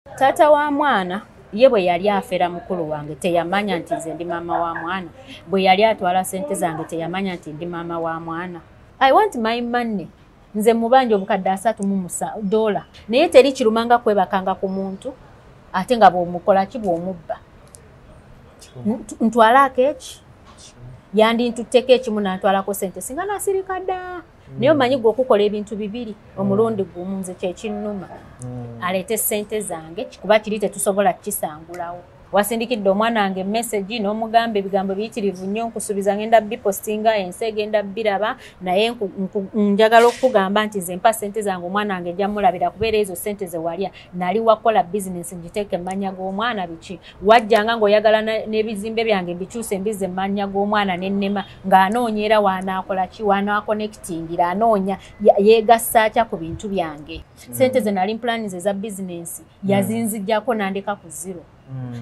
Tata wa mwana ye bwe yali afera mukulu wange teyamanya nti nze ndi maama wa mwana. Bwe yali atwala sente zange teyamanya nti ndi maama wa mwana. I want my money. Nze mubanja obukadde $3 naye teri kirumanga kwebakanga ku muntu ate nga bw'omukola ki bw'omubba. Ntwala akeeki yandi ntuteko ekimu nantwalako sente singa nasirika dda. Naye omanyi gwe okukola ebintu bibiri omulundi gumu nze kyekinnuma. Aleete sente zange kikuba kiri tetusobola kisangulawo. Wasindikidde omwana wange message n'omugamba ebigambo biyitirivu nnyo nkusuubiza ngenda bipostinga ensi egenda biraba naye njagala okugamba nti nze mpa sente zange omwana wange njja mulabira kubeera ezo sente ze walya nali wakola bizinesi ngiteeke emmanya g'omwana biki wajjanga ng'oyagala n'ebizimbe byange mbikyuse mbize emmanya g'omwana n'ennema ng'anoonya era waanaakola ki waanaakonekitingira anoonya yeegassakya ku bintu byange. Sente ze nali mpulanize eza bizinesi yazinzijjako n'andeka ku zero.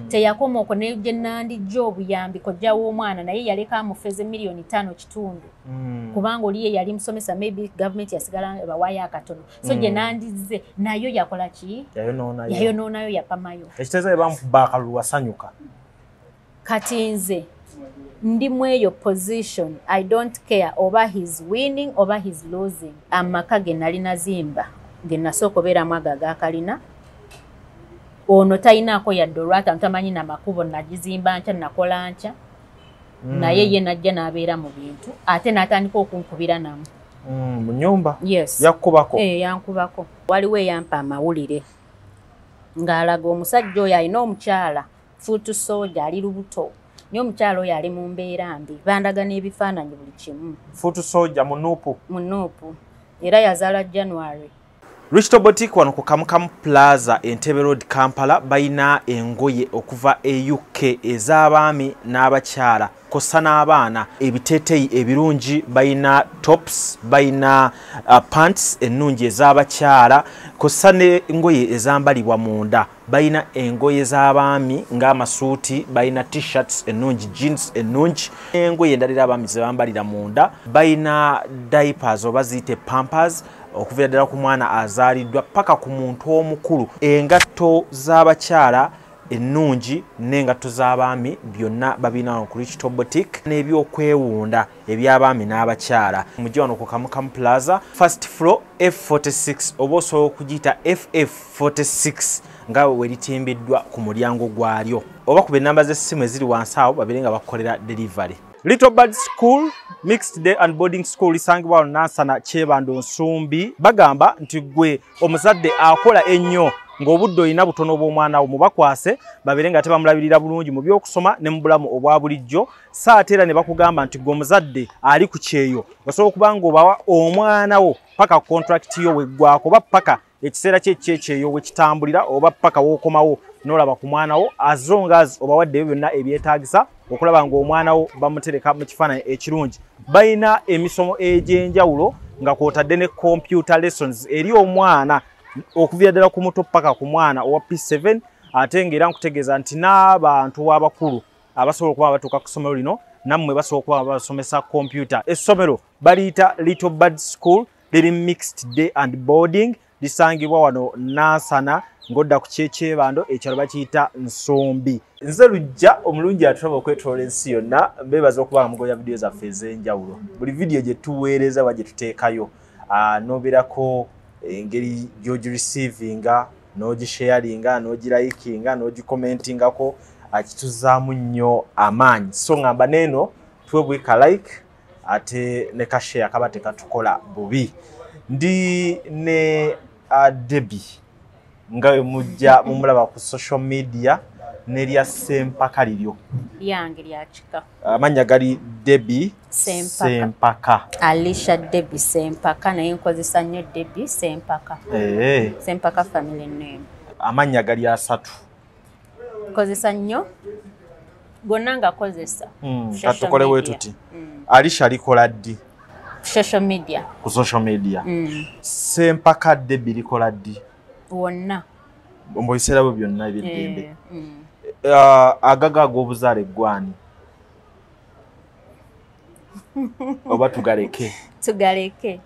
Teyakoma okwo ne gye nandijja obuyambi kojja w'omwana naye yaleka amufeze $5.5 kubanga oli ye yali musomesa maybe government yasigala bawaayo akatono so gye nandize nayo yakola ki yayonoonayo yapamayo ekitegeeza bamukuba akalulu wasanyuka. Kati nze ndi mu eyo position I don't care oba he's winning oba he's losing. Amaka ge nali nazimba ge nasooka obeeramu ago agaakalina ono tayinaako yadde olwata ntamanyi na makubo nagizimba nkya nakola nkya naye ye najja n'abeera mu bintu ate n'atandika okunkubira namu mu nnyumba. Yes. Yakkubako? Yankubako. Waliwo eyampa amawulire ng'alaga omusajja oyo alina omukyala fuutu soja ali lubuto naye omukyala oyo ali mu mbeera mbi bandaga n'ebifaananyi buli kimu. Fuutu soja munuupu era yazaala January. Richard Boutique wano ku Kamukamu Plaza Entebbe Road Kampala bayina engoye okuva e UK ez'abaami n'abakyala kosa n'abaana ebiteeteeyi ebirungi bayina tops bayina pants ennungi ez'abakyala kosa n'engoye ezambalibwa munda bayina engoye z'abaami ng'amasuuti bayina t-shirts ennungi jeans ennungi engoye endalira abaami ze bambalira munda bayina diapers oba ziyite pampers okuva ddala ku mwana azaaliddwa paka ku muntu omukulu engatto z'abakyala ennungi n'engatto z'abaami byonna babina ku Richard Boutique n'ebyokwewunda eby'abaami n'abakyala mujje wano ku Kamukamu Plaza first floor F46 oba osobola okugiyita FF46 nga weritimbiddwa ku mulyango gwalyo oba ku ennamba z'essimu eziri wansi awo babere nga bakolera delivery. Little Bird School Mixed Day and Boarding School lisangibwa Nansana Kyebando Nsumbi bagamba nti gwe omuzadde akola ennyo ng'obudde olina butono bw'omwana wo mubakwase babere nga tebamulabirira bulungi mu by'okusoma ne mu bulamu obwa bulijjo saate era ne bakugamba nti gwe omuzadde ali ku kyeyo osobola okuba ng'obawa omwana wo paka contract yo weggwako oba paka ekiseera kyekyeyo we kitambulira oba paka w'okomawo n'olaba ku mwana wo as long as obawadde byonna ebyetaagisa okulaba ng'omwana wo bamutereka mu kifaananyi ekirungi. Bayina emisomo egy'enjawulo nga kw'otadde ne computer lessons eri omwana okuviira ddala ku muto paka ku mwana owa P7 ate ng'era nkutegeeza nti n'abantu abakulu abasobola okuba batuuka ku ssomero lino nammwe basobola okuba basomesa computer. Essomero baliyita Little Bird School liri Mixed Day and Boarding lisangibwa wano Nansana ng'odda ku Kyebando ekyalo bakiyita Nsombi. Nze Lujja omulungi atulaba okwetoola ensi yonna mbeebaza okuba nga mugoya vidiyo zaffe ez'enjawulo buli vidiyo gye tuweereza oba gye tuteekayo n'obeerako engeri gy'ogireceivinga n'ogisharinga n'ogirayikinga n'ogikomentingako kituzaamu nnyo amaanyi so ngamba neeno twebwika like ate ne kashare akaba tekatukola bubi. Ndi ne Debbie nga mujja mumulaba ku social media nerya Sempaka liryo yange lyakika amanya gali Debbie Sempaka Alicia Debbie Sempaka naye nkozesa nnyo Debbie Sempaka Sempaka family name amanya gali asatu nkozesa nnyo gonna nga kozesa katukole wetuti Alicia likola ddi ku social media Sempaka Debbie likola ddi wonna mu biseera bwe byonna eby'eddembe agaga ag'obuzaale gwani oba tugaleke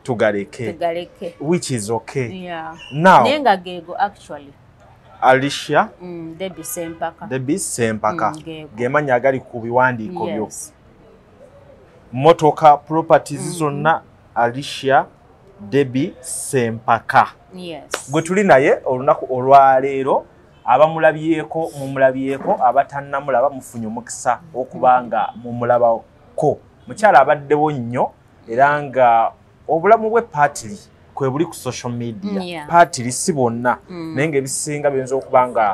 tugaleke which is okay yeah now nenga gego actually Alicia Debbie Sempaka gemanya agali ku biwandiiko byo motoka properties zonna Alicia Debbie Sempaka gwe tuli naye olunaku olwaleero abamulabyeko mumulabyeko abatannamulaba mufunye omukisa okubanga mumulabako mukyala abaddewo nnyo era nga obulamu bwe patiri kwe buli ku social media patiri si bonna naye ng'ebisinga biyinza okuba nga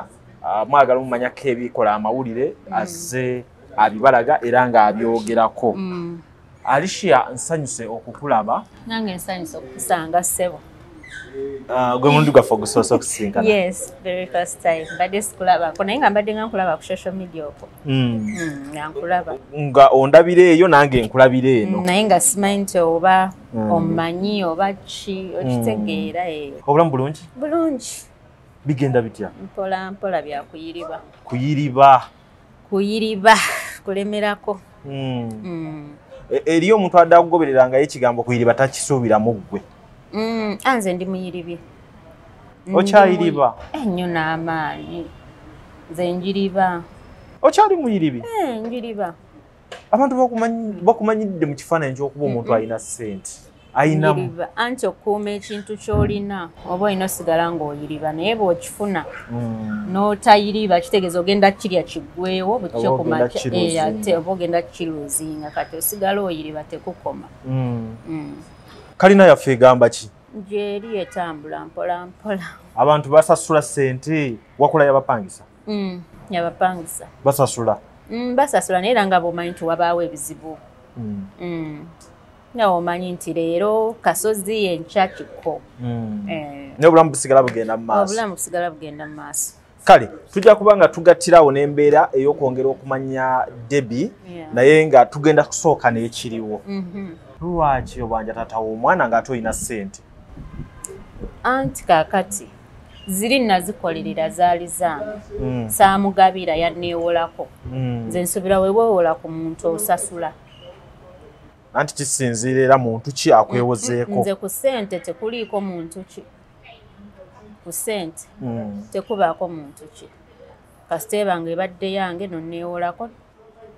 mwagala mumanyako ebikola amawulire azze abibalaga era ng'abyogerako Alicia nsanyuse okukulaba nange nsanyuse okukusanga ssebo gwe muntu gaffe ogusoosa okusinkana yes very first time mbadde sikulabako naye nga mbadde nga nkulaba ku social media okwo nga nkulaba nga ondabira eyo nange nkulabira eno naye nga simanyi nti oba omanyi oba ki okitegeera obulamu bulungi bigenda bitya mpola mpola byakuyiriba kuyiriba kulemerako eriyo omuntu adde akugobererangayo ekigambo kuyiriba takisuubiramu ggwe anze ndi muyiribye okyayiriba ennyo n'amaanyi nze njiriba okyali muyiribye njiriba abantu bakumanyidde mu kifaananyi ky'okuba omuntu alina ssente ayinamu anti okukuuma ekintu ky'olina oba olina osigala ng'oyiriba naye bw'okifuna n'otayiriba kitegeeza ogenda kirya kiggwewo bukyo ate oba ogenda kiruzinga kati osigala oyiriba tekukoma kalina yaffe egamba ki gyeri etambula mpola mpola abantu basasula ssente wakola yabapangisa yabapangisa basasula naye era nga bw'omanyi nti wabaawo ebizibu nga omanyi nti leero kasozi enkya kikko naye obulamu busigala bugenda mu maaso kale tujja kuba nga tugattirawo n'embeera ey'okwongera okumanya Debbie naye nga tugenda kusooka n'ekiriwo lwaki obanja taata w'omwana ng'ate olina ssente anti kaakati ziri nazikolerera zaali zange saamugabira yanneewolako nze nsubira weweewola ku muntu osasula anti kisinziira era muntu ki akwewozeeko nze ku ssente tekuliiko muntu ki ku ssente tekubaako muntu ki kasite bange ebadde yange nonneewolako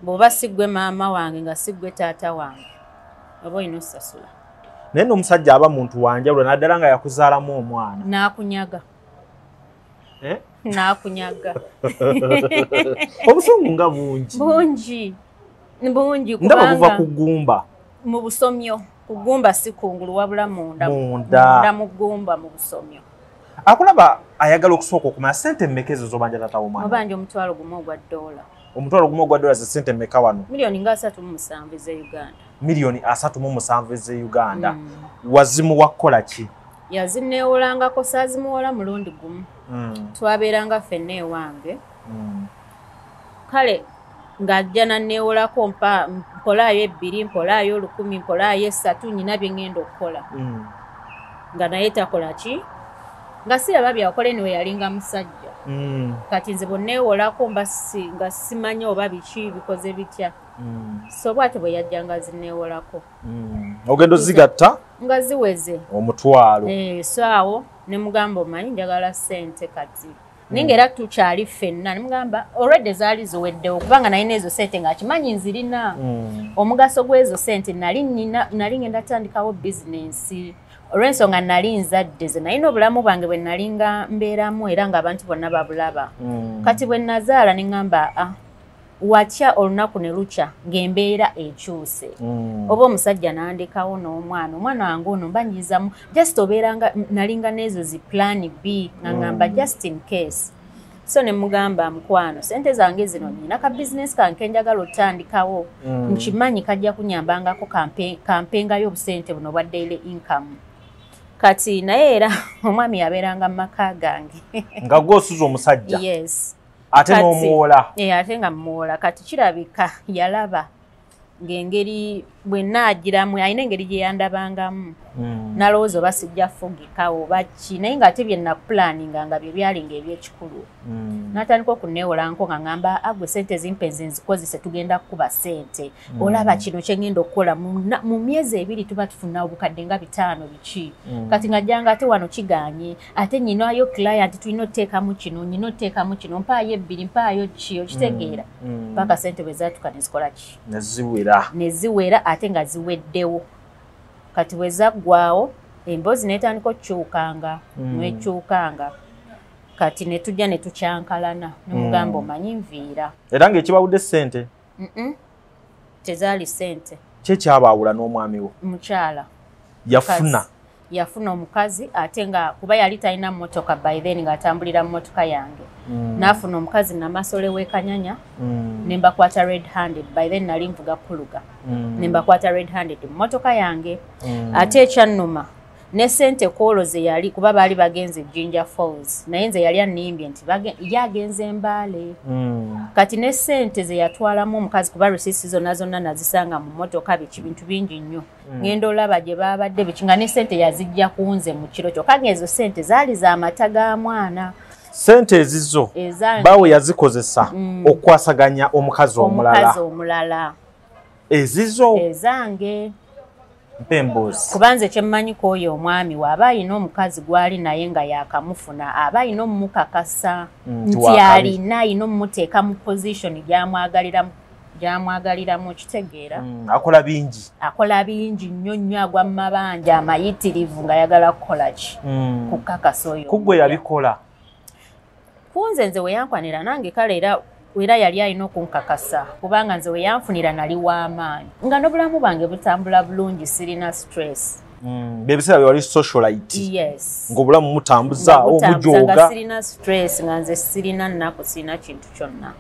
bw'oba siggwe maama wange nga siggwe taata wange oba olina osasula naye n'omusajja aba muntu wanjawulo naddala nga yakuzaalamu omwana n'akunyaga n'akunyaga obusungu nga bungi ndaba buva ku ggumba mu busomyo kugumba si kungulu wabula munda mu ggumba mu busomyo akulaba ayagala okusooka okumanya ssente mmekezo z'obanja taata w'omwana obanja omutwalo gumu ogwa ddoola omutwalo gumu ogwa ddoola ze ssente mmeka wano miliyoni nga 37 ez'Uganda miliyoni 37 ez'Uganda wazimuwa kukola ki yazineewolangako saazimuwola mulundi gumu twabeeranga ffenna ewange kale ng'ajja nanneewolako mpolaayo 2 mpolaayo 10 mpolaayo 3 nyina bye ngenda okukola nga naye takola ki nga siraba byakola niwe yalinga musajja kati nze bonneewolako nga simanyi oba biki bikoze bitya so bwate bwe yajja nga zinneewolako ogenda ozigatta nga ziweze omutwalo so awo ne mugamba omanyi njagala ssente kati ninga era tukyali ffenna nemugamba already zaali ziweddewo kubanga nalina ezo ssente ng'akimanyi nzirina omugaso gw'ezo ssente nali ngenda tandikawo bizinensi olw'ensonga nali nzadde ze nalina obulamu bwange bwe nali nga mbeeramu era ng'abantu bonna babulaba kati bwe nazaala ne ŋŋamba watya olunaku ne lukya ng'embeera ekyuse oba omusajja n'andekawo n'omwana wange ono mbanyizamu just obeeranga nalinga n'ezo zi plan B ng'angamba just in case so ne mugamba mukwano sente zange zino nina ka business kange njagala otandikawo nkimanyi kajja kunyambangako kampengayo obusente buno bwa daily income kati naye era omwami yabeeranga mu maka gange nga gw'osuza omusajja yes ate n'omuwola ate nga muwola kati kirabika yalaba ng'engeri bwe naagiramu alina engeri gye yandabangamu nalowooza oba sijja fugika oba ki naye ng'ate bye nakupulaninga nga bye byalinga ebyekikulu n'atandika okunneewolanko nga ŋŋamba agwe sente zimpenzi nzikozese tugenda kukuba sente olaba kino kye ŋŋenda okukola mu myezi 2 tuba tufuna obukadde nga 5 biki kati ng'ajjanga ate wano kiganye ate nyinayo client tulina oteekamu kino nyina oteekamu kino mpaayo 2 mpaayo ki okitegeera paka sente bwe zaatuka ne zikola ki ne ziwera ate nga ziweddewo kati bwe zaggwawo emboozi n'etandika okukyukanga n'ekyukanga kati ne tujja ne tukyankalana nemugamba omanyi nviira era ng'ekibawudde ssente tezaali ssente kyekyabawula n'omwami wo mukyala yafuna omukazi ate nga kuba yali talina mmotoka by then ng'atambulira mu mmotoka yange n'afuna omukazi namasole w'ekanyanya ne mbakwata red handed by then nali nvuga kuluga ne mbakwata red handed mu mmotoka yange ate ekyannuma ne ssente kwolo ze yali kuba baali bagenze Jinja Falls naye nze yali annimbye nti yagenze Mbale kati ne ssente ze yatwalamu omukazi kuba receipts zonna nazisanga mu mmotoka biki bintu bingi nnyo ngenda olaba gye babadde biki nga ne ssente yazijja kunze mu kiro kyokka ng'ezo ssente zaali za mata ga mwana sente ezizo bawe yazikozesa okwasaganya omukazi omulala ezizo ezange mpembozi kubanze kyemmanyiko oyo omwami waaba alina omukazi gwali naye nga yakamufuna aba alina omumukakasa nti alina omumuteeka mu position gyamwagaliramu okitegeera akola bingi nnyo agwa mu mabanja amayitirivu ng'ayagala kukola ki kukakasa oyo kugwe yabikola kunze nze we yankwanira nange kale era yali alina okunkakasa kubanga nze we yanfunira nali w'amaanyi nga n'obulamu bwange butambula bulungi sirina stress bebiseera bye wali socialite yes ng'obulamu mutambuza omujooga sirina stress nga nze sirina nnaku sirina kintu kyonna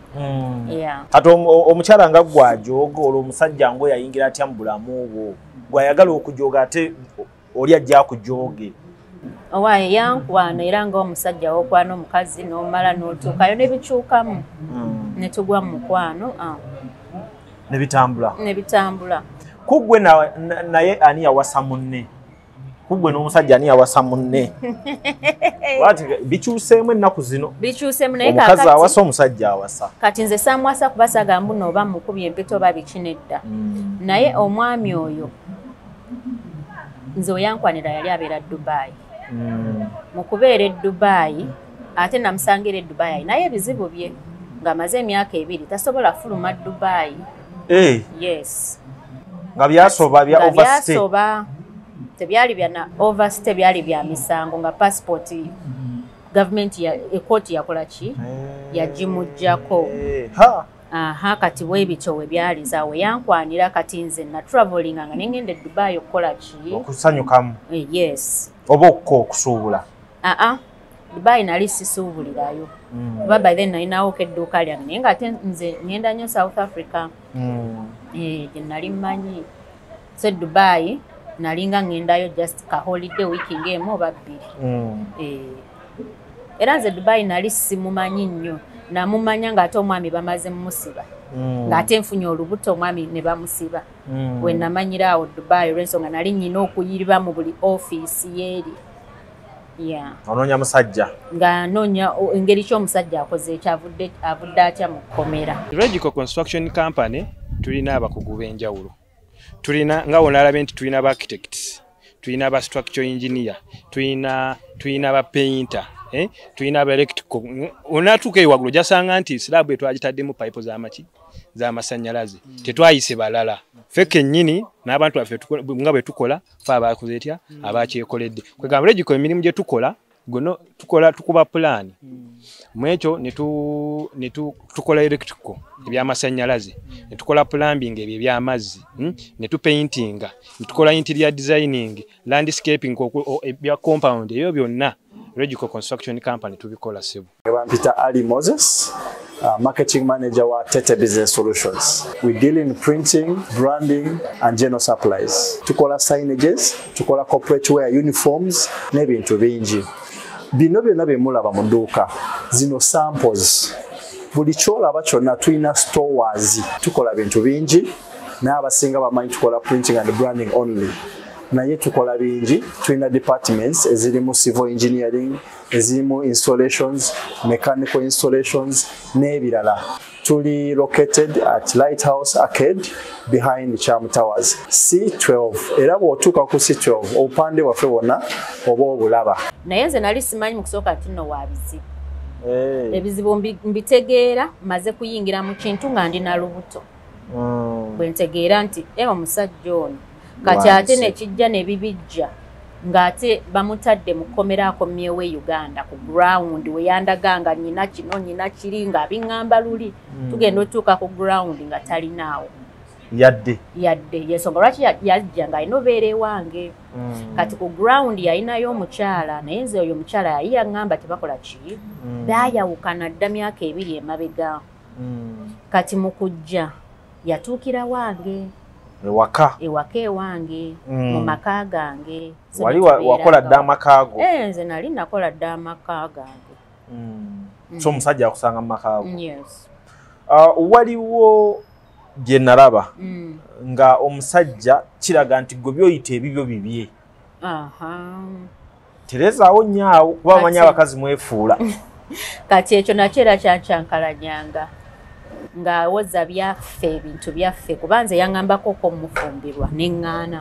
ate omukyala nga gwajooga olwo omusajja ngo yayingira atya mu bulamu obwo gwayagala okujooga ate oli ajja akujooge owaye yankwana era ng'omusajja w'okwana omukazi n'omala n'otuukayo ne bikyukamu ne tugwa mu mukwano ne bitambula kuggwe naye ani yawasa munne kuggwe n'omusajja ani yawasa munne bikyuseemu ennaku zino omukazi awasa omusajja awasa kati nze samuwasa kuba sagamba nno oba mukubye empeta oba biki nedda naye omwami oyo nze oyankwanira yali abeera Dubai mu kubeera Dubai ate namusangira Dubai naye ebizibu bye ng'amaze emyaka 2 tasobola fuluma Dubai yes nga byasoba bya overstay tebyali bya overstay byali bya misango nga passport government ya ekoti yakola ki yagimujjako kati bwebityo we byali zaawe yankwanira kati nze na traveling nga nengende Dubai okukola ki okusanyukamu yes oba okusuubula Dubai nali sisuubulirayo kuba by then nalinawo kedduuka lyange naye nga ate nze ngenda nnyo South Africa gye nali mmanyi so Dubai nalinga ngendayo just ka holiday week ng'emu oba 2 era nze Dubai nali simumanyi nnyo namumanya ng'ate omwami bamaze mumusiba ng'ate nfunye olubuto omwami ne bamusiba we namanyira awo Dubai olw'ensonga nali nnyina okuyiriba mu buli ofiisi yeeri onoonya musajja ng'anoonya engeri ky'omusajja akoze ekyavudde atya mu kkomera. Logical Construction Company tulina abakugu b'enjawulo tulina nga wonalabe nti tulina aba architects tulina aba structural engineer tulina aba painter tulina aba electrical onatuuka ewaggulu jasanga nti slab etwagitaddemu pipe z'amasannyalaze tetwayise balala ffe kennyini n'abantu baffe nga bwe tukola fe abakoze etya abakyekoledde kwegamba Logical emirimu gye tukola gono tukuba pulaani mu ekyo ne tukola electrical ebyamasannyalaze ne tukola plumbing ebyo ebyamazzi ne tupaintinga ne tukola interior designing landscaping ebya compound ebyo byonna Logical Construction Company tubikola sebo. Peter Ali Moses, marketing manager wa Tete Business Solutions. We deal in printing, branding and general supplies. Tukola signages, tukola corporate wear uniforms n'ebintu bingi. Bino byonna bye mulaba mu dduuka zino samples buli kyolaba kyonna tulina stores tukola bintu bingi n'abasinga bamanyi tukola printing and branding only. Naye tukola bingi, tulina departments ezirimu civil engineering, ezirimu installations, mechanical installations n'ebirala. Tuli located at Lighthouse Arcade behind Charm Towers, C12. Era bw'otuuka ku C12 obupande waffe bwonna oba obulaba. Naye nze nali simanyi mu kusooka tino wa bizibu. Ebizibu mbitegeera maze kuyingira mu kintu nga ndi na lubuto. Bwe ntegeera nti omusajja ono kati ate ne kijja ne bibijja ng'ate bamutadde mu kkomera akomyewo e Uganda ku ground we yandaga nga nyina kino nyina kiri nga abiŋŋamba luli tugenda otuuka ku ground nga talinaawo yadde yensonga lwaki yajja ng'alina obeera ewange kati ku ground yalinayo omukyala naye nze oyo omukyala yali yaŋŋamba tebakola ki baayawukana dda myaka 2 emabega kati mu kujja yatuukira wange ewaka ewange mu maka gange wali wakola dda amaka go nze nali nakola dda amaka gange so omusajja akusanga mu maka go yes waliwo bye nalaba nga omusajja kiraga nti gwe byoyita ebibyo bibye terezaawo nnyawo kuba amanyi abakazi mwefuula kati ekyo nakyo era kyankyankalanyanga ng'awoza byaffe ebintu byaffe kuba nze yaŋŋambako ko mufumbirwa neŋŋaana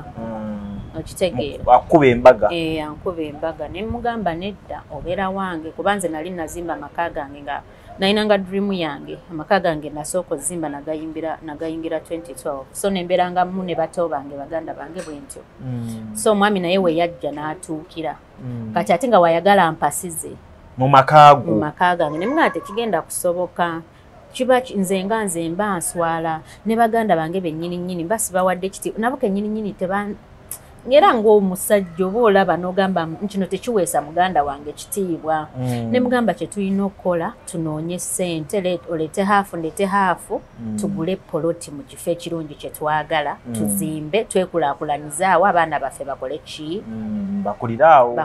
okitegeera akuba embaga ankuba embaga ne mugamba nedda obeera wange kuba nze nali nazimba amaka gange nga nayinanga dream yange amaka gange nasooka ozimba nagayingira 2012 so nembeerangamu ne bato bange baganda bange bwentyo so omwami naye we yajja n'atuukira kati ate nga wayagala mpasize mu maka gange ne mugamba tekigenda kusoboka kiba nze nga nze mba nswala ne baganda bange bennyini basibawadde kiti nabo kennyini era ng'omusajja oba olaba n'ogamba kino tekiweesa muganda wange kitiibwa ne mugamba kye tulina okukola tunoonye ssente oleete haafu ndete haafu tugule poloti mu kifo ekirungi kye twagala tuzimbe twekulaakulanyizaawo abaana baffe bakole ki bakuliraawo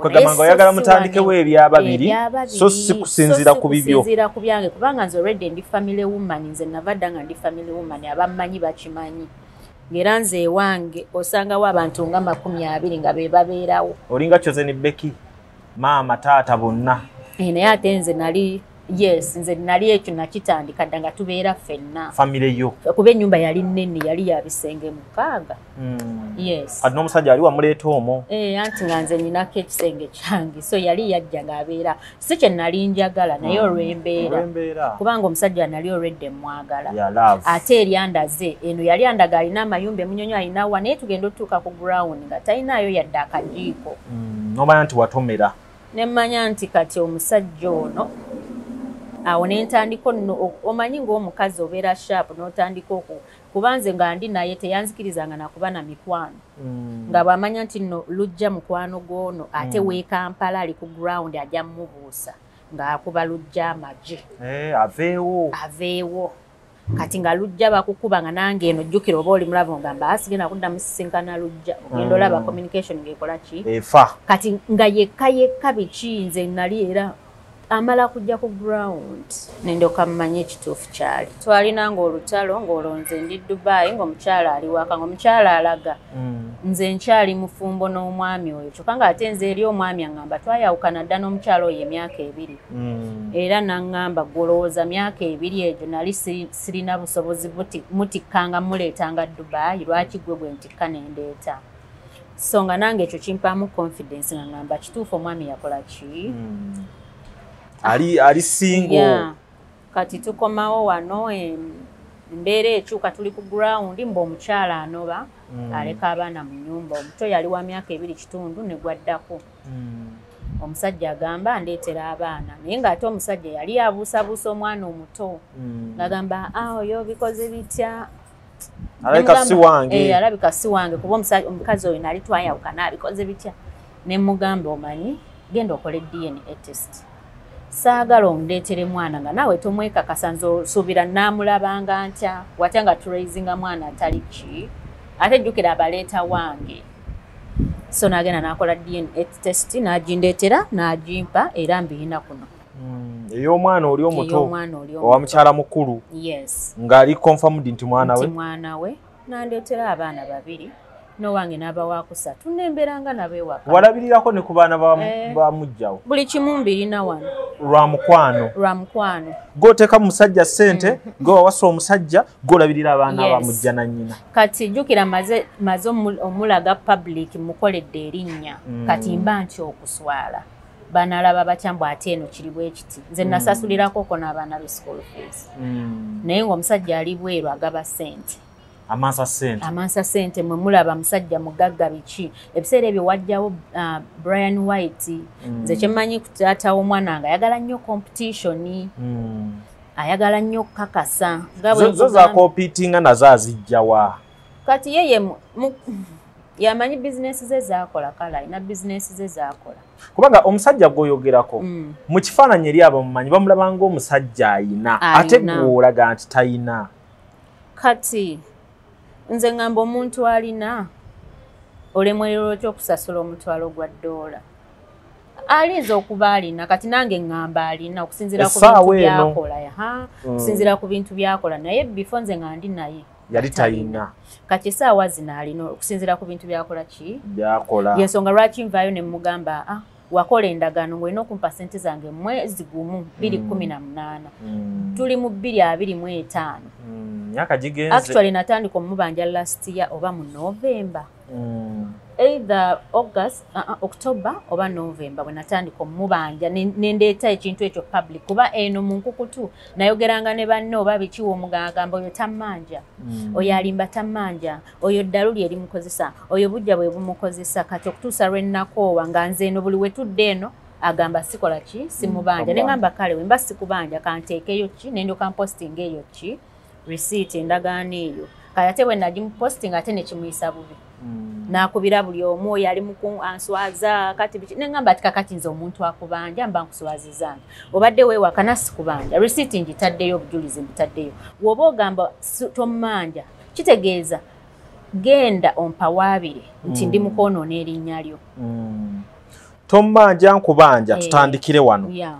kwegamba nga oyagala mutandikewo ebyababiri so si kusinziira ku bibyo kusinziira ku byange kubanga nze already ndi family woman nze nava dda nga ndi family woman abammanyi bakimanyi ngera nze ewange osangawo abantu nga 20 nga be babeerawo olinga Chosen Becky maama taata bonna naye ate nze nali ekyo nakitandika dda nga tubeera ffenna famire yo kuba ennyumba yali nnene yali ya bisenge 6 kati n'omusajja ali wamuleeta omwo anti nga nze nyinako ekisenge kyange so yali yajja ng'abeera si kye nali njagala naye olw'embeera kubanga omusajja nali olwedde mwagala ate eryandaze eno yali andaga alina amayumba emunyonyo alinawa naye tugenda otuuka ku ground nga talinaayo yadde akajiiko nomanya nti watomera ne mmanya nti kati omusajja ono awo nentandika omanyi ng'omukazi obeera sharp n'otandika kubanze nga ndi naye teyanzikirizanga nakuba na mikwano nga bw'amanya nti nno lujja mukwano gwono ate w'e Kampala ali ku ground ajja mmubuusa ng'akuba lujja amagye aveewo kati nga lujja bakukuba nga nange eno jjukira oba oli mulabo ngamba asigenda kuddamu sisinkana lujja ogenda olaba communication ng'ekola ki kati nga yekka biki nze nali era amala kujja ku ground nendoka mmanye ekituufu kyali twalinanga olutalo ng'olonze ndi Dubai ng'omukyala ali waka ng'omukyala alaga nze nkyali mufumbo n'omwami oyo kyokka nga ate nze eri omwami aŋŋamba twayawukana dda n'omukyala oyo emyaka 2 era n'aŋŋamba golowooza myaka 2 egyo nali sirina busobozi mutikkanga muleetanga Dubai lwaki gwe bwe ntikka nendeeta so nga nange ekyo kimpaamu confidence nga ŋŋamba kituufu omwami yakola ki ali single kati tukomawo wano embeera ekyuka tuli ku ground ng'omukyala anoba aleka abaana mu nnyumba omuto yali wa myaka 2 kitundu ne gwaddako omusajja agamba ndeetera abaana naye ng'ate omusajja yali abuusabuusa omwana omuto ng'agamba oyo bikoze bitya alabika si wange kuba omukazi oyo nali twayawukana abikoze bitya ne mugamba omanyi genda okole DNA test saagala ondeetere mwana nga naawe tomwekakasa nze osuubira naamulabanga ntya watya nga turaisinga mwana atali ki ate jjukira abaleeta wange so naagenda n'akola DNA test n'agindeetera n'agimpa era mbiina kuno ey'omwana oli omuto owa mukyala mukulu ng'ali confirmed nti mwana we nandeetera abaana babiri n'owange n'abawa kusatu nemberanga nabo ewaka. Walabirirako ne ku baana ba mujjawo? Buli kimu mbirina wano. Lwa mukwano. Gw'oteeka mu musajja ssente, gw'owasa omusajja, gw'olabirira abaana ba mujja na nnyina. Kati jjukira maze omulaga public mukoledde erinnya. Kati mba nti okuswala. Banalaba batyambwa ate eno kiri bwe kiti. Nze nasasulirako ko n'abaana be school fees. Naye ng'omusajja ali bweru agaba ssente. Amansa sente mwe mulaba musajja mugagga biki. Ebiseera ebyo wajjawo Brian White. Nze kyemmanyi ku taata w'omwana nga ayagala nnyo competition. Ayagala nnyo kakasa. Zo za competing nazo azijjawa. Kati yeye yamanyi business ze zakola kala ina business ze zakola. Kubanga omusajja gwoyogerako mu kifaananyi eri abamumanyi bamulabanga omusajja ayina ate gw'olaga nti tayina. Kati nze ngamba omuntu alina olemwerero ky'okusasula omutwalo gwa $. Alinza okuba alina kati nange ngamba alina okusinzira ku bintu byakola. Okusinzira ku bintu byakola naye before nze nga ndi naye yali tayina. Kati essaawa zino alina okusinzira ku bintu byakola ki? Byakola. Yensonga lwaki nvaayo ne mugamba wakola endagaano ng'olina okumpa ssente zange mwezi gumu 2018. Tuli mu 2025. Myaka gigenze. Actually natandika omubanja last year oba mu November. Either August, October oba November bwe natandika omubanja nendeeta ekintu ekyo public kuba eno mu nkukutu nayogeranga ne banne oba bikiwa omugagamba oyo tammanja oyo alimba tammanja oyo ddaluli eri mukozesa oyo bujja bwe bumukozesa kati okutuusa lwe nnakoowa nga nze eno buli wetudde eno agamba sikola ki simubanja nengamba kale wemba sikubanja kanteekeyo ki nendyoka mposting eyo ki receipt endagaano eyo kale ate bwe nagimuposting ate nekimuyisa bubi. Nakubira buli omu yali muku answaza kati biki nengamba ati kakati nze omuntu akubanja mba nkuswazizanga obadde weewaka nasikubanja receipt ngitaddeyo obujulizi mbitaddeyo woba ogamba tommanja kitegeeza genda ompawaabire nti ndi mukoonoona erinnya lyo. Tommanja nkubanja tutandikire wano.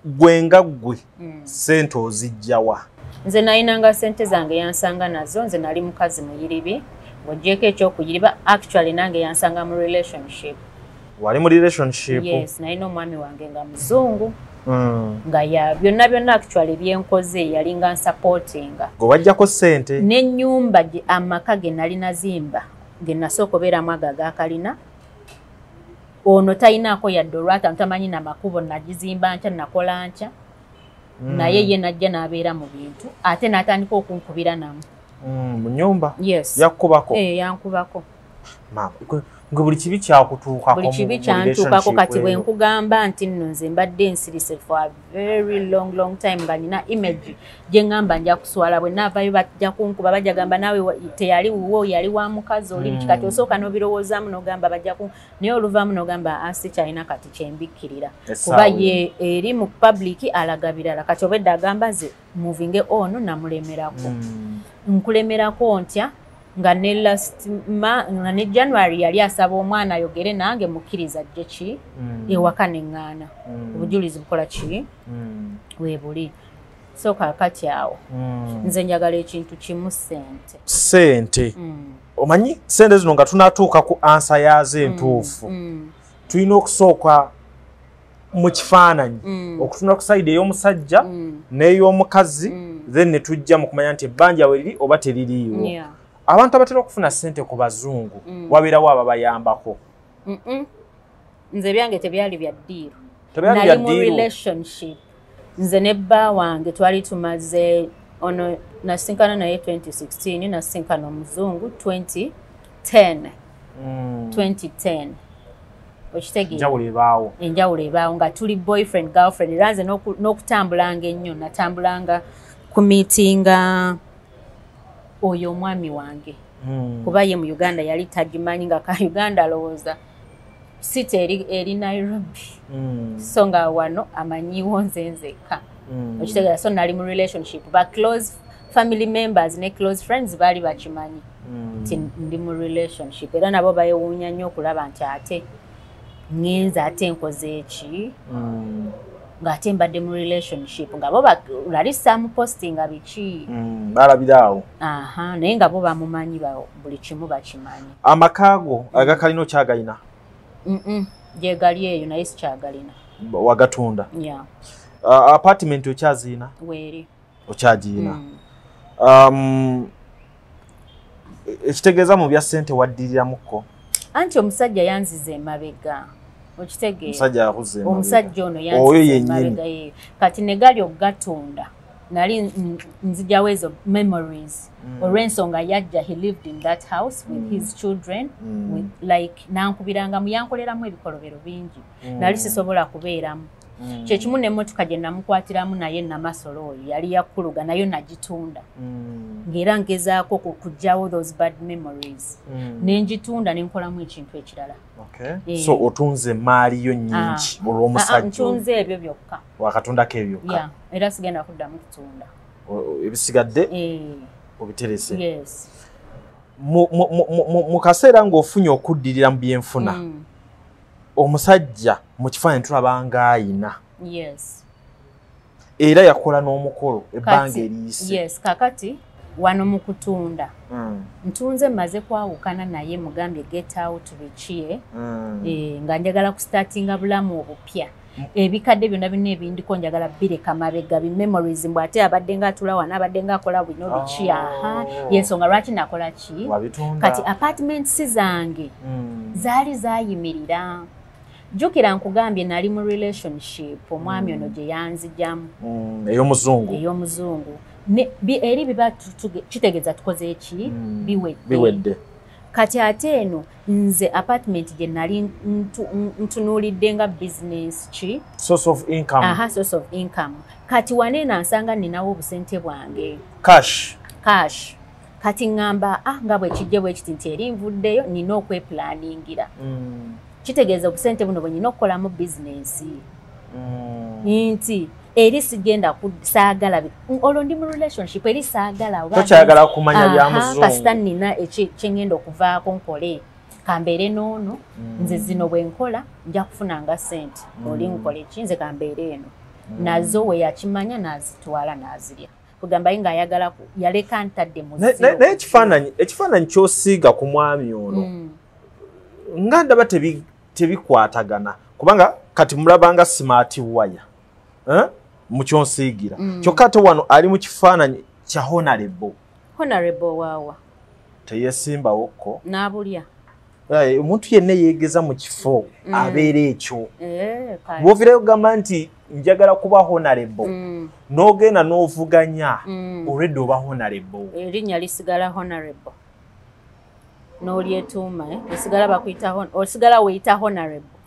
Gwenga gwe ssente ozijjawa? Nze nayinanga ssente zange yansanga nazo nze nali mukazi muyiribi. Wajeko ekyokuyiriba actually nange yansanga mu relationship. Wali mu relationship? Yes, nalina omwami wange nga muzungu. Nga ya byonna actually byenkoze yali nga supportinga. Gwe wajjako ssente? N'ennyumba amaka ge nali nazimba ge nasooka obeeramu aga kalina. Ono tayinaako yadde olwata ntamanyi na makubo nagizimba nkya nakola nkya. Naye ye najja n'abeera mu bintu ate n'atandika okunkubira namu. Mu nyumba? Yes. Yakubako? Yankubako. Mama, gwe buli kibi kyakutuukako? Buli kibi kyantuukako kati bwe nkugamba nti nno nze mbadde nsirise for a very long time nga nina image gye ngamba nja kuswala bwe naavayo bajja kunkuba bajja gamba naawe teyali wuwo yali wa mukazi oli biki kati osooka n'obirowoozaamu n'ogamba bajja naye oluvaamu n'ogamba asi kyalina kati kyembikkirira kuba ye eri mu public alaga birala kati obwedde agamba ze moving on namulemerako nkulemerako ntya nga ne January yali asaba omwana ayogere nange mukkiriza ajje ki ewaka neŋŋaana obujulizi bukola ki weebuli so kakati awo nze njagala ekintu kimu ssente. Omanyi ssente zino nga tunatuuka ku ansa yazo entuufu tulina okusooka mu kifaananyi okutunda ku sayidi ey'omusajja n'ey'omukazi then ne tujja mu kumanya nti ebbanja we liri oba teririiwo. Abantu abatera okufuna ssente ku bazungu wabeerawo ababayambako. Nze byange tebyali bya ddiiro. Nali mu relationship. Nze ne bba wange twali tumaze ono nasinkana naye 2016 nasinkana omuzungu 2010. 2010. Enjawulo ebaawo nga tuli boyfriend girlfriend era nze n'okutambulanga ennyo natambulanga ku miitinga oyo omwami wange kuba ye mu Uganda yali tagimanyi nga ka Uganda alowooza city eri Nairobi so nga wano amanyiwo nze nzekka okitegeera so nali mu relationship ba close family members ne close friends baali bakimanyi nti ndi mu relationship era nabo bayewuunya nnyo okulaba nti ate ngenza ate nkoze eki ng'ate mbadde mu relationship nga bo lali samupostinga biki balabiraawo naye nga bo bamumanyi buli kimu bakimanyi. Amakaago agakalina okyagalina? Gyegali eyo naye sikyagalina. Wagatunda? Yeah. Apartment okyaziina? Weeri. Okyagiina? Ekitegeeza mu bya ssente waddirirramukko? Anti omusajja yanziza emabega. Okitegeera. Omusajja yakuze emabega. Omusajja ono yanziza emabega yeeyo. Kati ne gali okugatunda nali nzijawo ezo memories olw'ensonga yajja he lived in that house with his children with like nankubirangamu yankoleramu ebikolobero bingi nali sisobola kubeeramu kyekimu n'emmotoka gye namukwatiramu naye Namasolo oyo yali yakkuluga nayo nagitunda ng'era ngezaako kujjawo those bad memories nenjitunda nenkolamu ekintu ekirala. So otunze maaliyo nnyingi olw'omusajja? Ntunze ebyo byokka. Wakatundako ebyo byokka? Era sigenda kuddamu kutunda. Ebisigadde obiterese? Yes. Mu kaseera ng'ofunye okuddirira mu byenfuna omusajja mu kifaananyi tulaba ng'ayina. Yes. Era yakola n'omukolo ebbanga eriyise. Yes, kakati wano mu kutunda ntunze mmaze kwawukana naye mugambye get out bikiye nga njagala kustartinga bulamu obupya ebikadde byonna bino ebindiko njagala bireka mabega bi memories mbw ate abadde ngaatula wano abadde ngaakola bino biki yensonga lwaki nakola ki kati apartments zange zaali zayimirira. Jjukira nkugambye nali mu relationship omwami ono gye yanzijamu ey'omuzungu eri biba kitegeeza tukoze eki biwedde. Kati ate eno nze apartment gye nali ntunuulidde nga business ki source of income. Kati waneena nsanga ninawo obusente bwange cash. Kati ngamba nga bwe kijje bwe kiti nti eri nvuddeyo nina okweplaningira kitegeeza obusente buno bwe nina okukolamu business nti eri sigenda saagala olwo ndi mu relationship eri saagala tokyagala kumanya bya muzungu kasita nina kyengenda okuvaako nkole kambeere n'ono nze zino bwe nkola nja kufunanga ssente oli nkola eki nze kambeere eno nazo we yakimanya n'azitwala n'azirya kugamba ye ng'ayagala yaleka ntadde muziro naye ekifaananyi ky'osiiga ku mwami ono nga ndaba tebikwatagana kubanga kati mulabanga smart wire mu kyonsiigira kyokka ate wano ali mu kifaananyi kya honorable waawa teyeesimbawokko n'abulya omuntu yenna yeegeza mu kifo abeera ekyo bw'ovirayo gamba nti njagala kuba honorable n'ogenda n'ovuganya olwedde oba honorable erinnya lisigala honorable n'olyetuuma lisigala bakuyita osigala weyita honorable.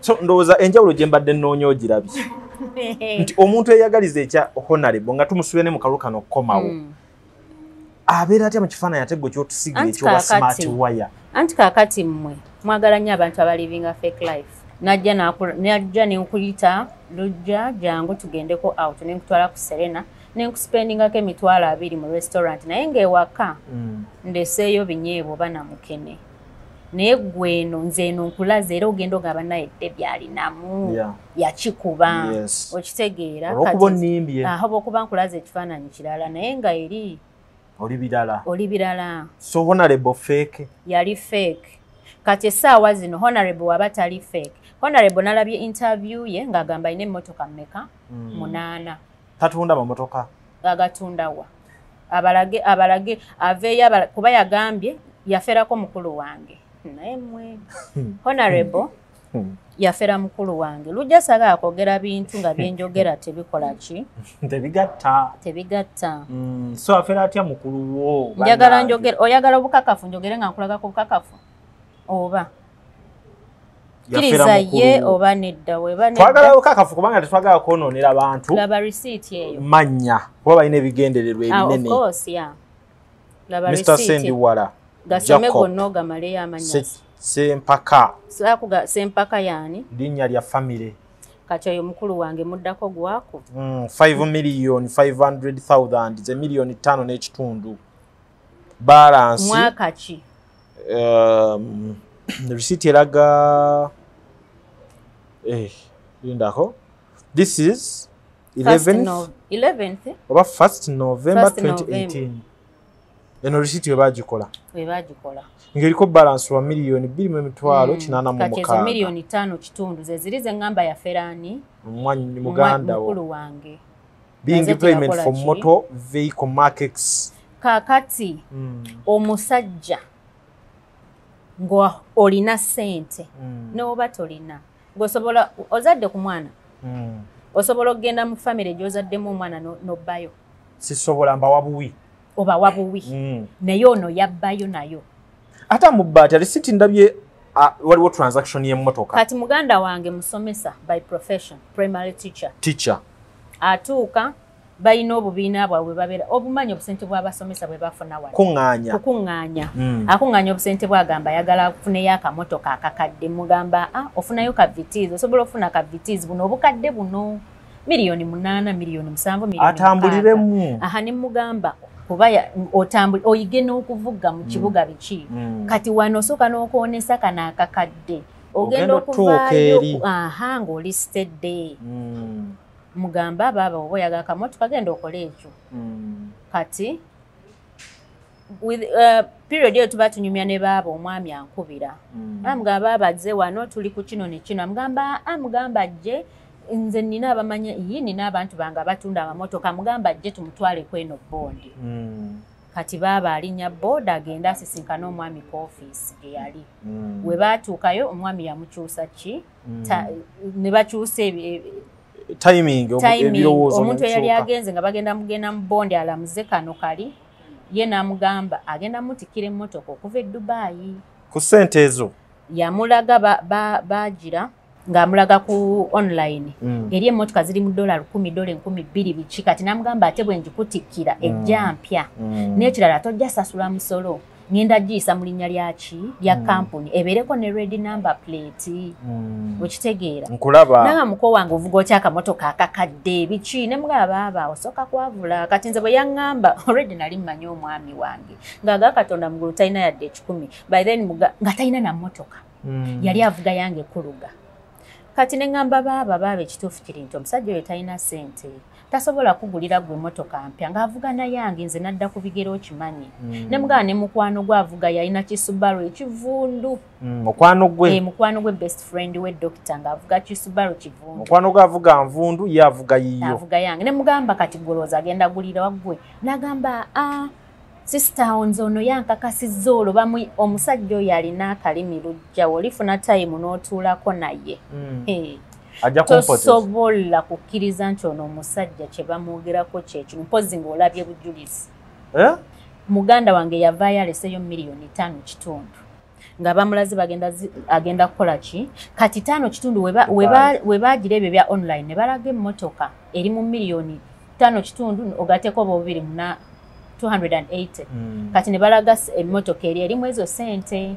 So ndowooza enjawulo gye mbadde nnoonya ogirabye nti omuntu eyagaliza ekya honorable nga tumusubire ne mu kalulu kano okukomawo abeera atya mu kifaananyi ate gwe kyotusigira ekyoba smart wire. Anti kaakati mmwe mwagala nnyo abantu abalivinga fake life. Najja nenkuyita lujja jangu tugendeko out nenkutwala ku Serena nenkuspendingako emitwalo 2 mu restaurant naye ng'ewaka ndeseeyo binyeebwa oba namukene naye gwe eno nze eno nkulaze era ogenda ogamba naye edde byalinamu yakikuba okitegeera oba okuba nkulaze ekifaananyi kirala naye nga eri oli birala. So honorable fake yali fake. Kati essaawa zino honorable waba tali fake. Honorable nalabye interview ye ng'agamba alina emmotoka mmeka 8 tatunda mamotoka agatundawa abalage aveeyo kuba yagambye yaferako mukulu wange naye mwe honorable yafera mukulu wange lujja saga akwogera bintu nga byenjogera tebikola ki tebigatta so afera atya mukulu wo njagala njogera oyagala obukakafu njogere nga nkulagako obukakafu oba kiriza ye oba nedda weba nedda twagala obukakafu kubanga tetwagala kwonoonera abantu laba receipt eyo manya kuba balina ebigendererwa ebinene of course yeah laba receipt Mr. Sendiwala gasome gonna ogamale y'amanya Sempaka Sempaka yani linnya lya family kati oyo mukulu wange muddako gwako 5,500,000 ze million 5 n'ekitundu balance mwaka ki receipt eraga Lindako. This is 11th oba 1st November 2018. Eno receipt webagikola. Ngiriko balance wa milioni 2,886. Kachezo milioni 5 kitundu ze zirize ngamba ya Ferani. Mwanyi muganda mukulu wange. Being payment for motor vehicle markets. Kakati omusajja ngo olina sente n'oba tolina ngosobola ozadde ku mwana osobola okgenda mu family gy'ozaddemu omwana n'obbayo sisobola mba wabuwi oba wabuwi naye ono yabbayo nayo ate mubbaati alisiti ndabye waliwo transaction y'emmotoka kati muganda wange musomesa by profession primary teacher atuuka bayina obubiina bwabwe babeera obumanyi obusente bw'abasomesa bwe bafuna wano kukuŋŋaanya akuŋŋaanya obusente bwagamba ayagala afuneyo akamotoka akakadde mugamba ofunayo kavitiizi osobola ofuna kavitiizi buno obukadde buno miliyoni 8 miliyoni 7 miliyoni atambuliremu ne mugamba kuba oyige n'okuvuga mu kibuga biki kati wano osooka n'okwonesa kano akakadde ogenda okuvaayo ng'oli stedde mugamba baba obo yaga kamotoka genda okola ekyo kati with period eyo tuba tunyumya ne baba omwami ankubira amugamba abazze wano tuli ku kino ne kino amugamba ajje nze nina abamanya nina abantu bange abatunda amamotoka amugamba ajje tumutwale kweno bondi kati baba alinya boda agenda asisinkana omwami ku office gye yali we baatuukayo omwami yamukyusa ki ne bakyusa timing omuntu eyali agenze nga bagenda mu bondi alamuze kano kali ye namugamba agenda mutikira emmotoka okuva e Dubai ku sente ezo yamulaga bagira ng'amulaga ku online eri emmotoka ziri mu $10 $2,000 biki kati namugamba ate bwe njikutikira ejja mpya n'ekirala tojja sasula musolo ngenda giyisa mu linnya lya kampuni ebeereko ne red number plate okitegeera nkulaba nanga muko wange ovuga otya akamotoka akakadde biki ne mugaba osooka kwavula kati nze bwe yaŋŋamba already nali mmanyi omwami wange ng'aga Katonda mugulu talina yadde 10 by then nga talina na mmotoka yali avuga yange kuluga kati ne ŋŋamba baba ekituufu kiri nti omusajja oyo talina sente tasobola kugulira gwe motoka mpya ng'avuga na yange nze nadda ku bigero okimanyi ne mugaba ne mukwano gwe avuga yalina Kisubaru ekivundu mukwano gwe best friend we doctor ng'avuga Kisubaru kivundu mukwano gwe avuga nvundu ye avuga yiyo avuga yange ne mugamba kati golooza agenda gulira waggwe n'agamba sister onze ono yankakasizza olwo omusajja oyo alina akalimi lujja olifuna time n'otuulako naye tosobola kukkiriza nti ono omusajja kye bamwogerako kyekino mpozi ng'olabye bujulizi muganda wange yavaayo aleseyo $5.5 nga bamulaze agenda kukola ki kati 5 we baagira ebyo bya online ne balaga emmotoka eri mu $5.5 ogateeko oba 280 kati ne balaga emmotoka eri erimu ezo sente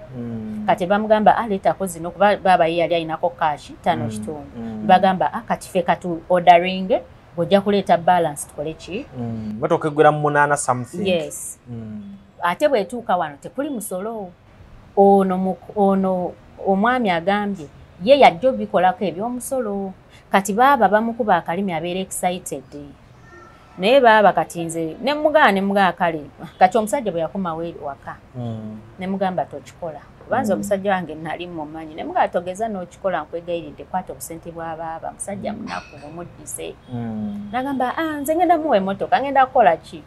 kati bamugamba aleetako zino kuba baba ye yali alinako kashi 5.5 bagamba kati fe katu ordering ojja kuleeta balance tukole ki motoka eggwera mu 8 something yes ate bwetuuka wano tekuli musolo ono omwami agambye ye yajja obikolako eby'omusolo kati baba bamukuba akalimi abeera excited naye baba kati nze ne mugamba kale kati omusajja bwe yakomawo waka ne mugamba tokikola kubanza omusajja wange nali mumanyi ne mugamba togeza n'okikola nkwegayiridde kwata obusente bwa baba musajja munaku bumuddise nagamba nze ngenda muwa emmotoka ngenda kukola ki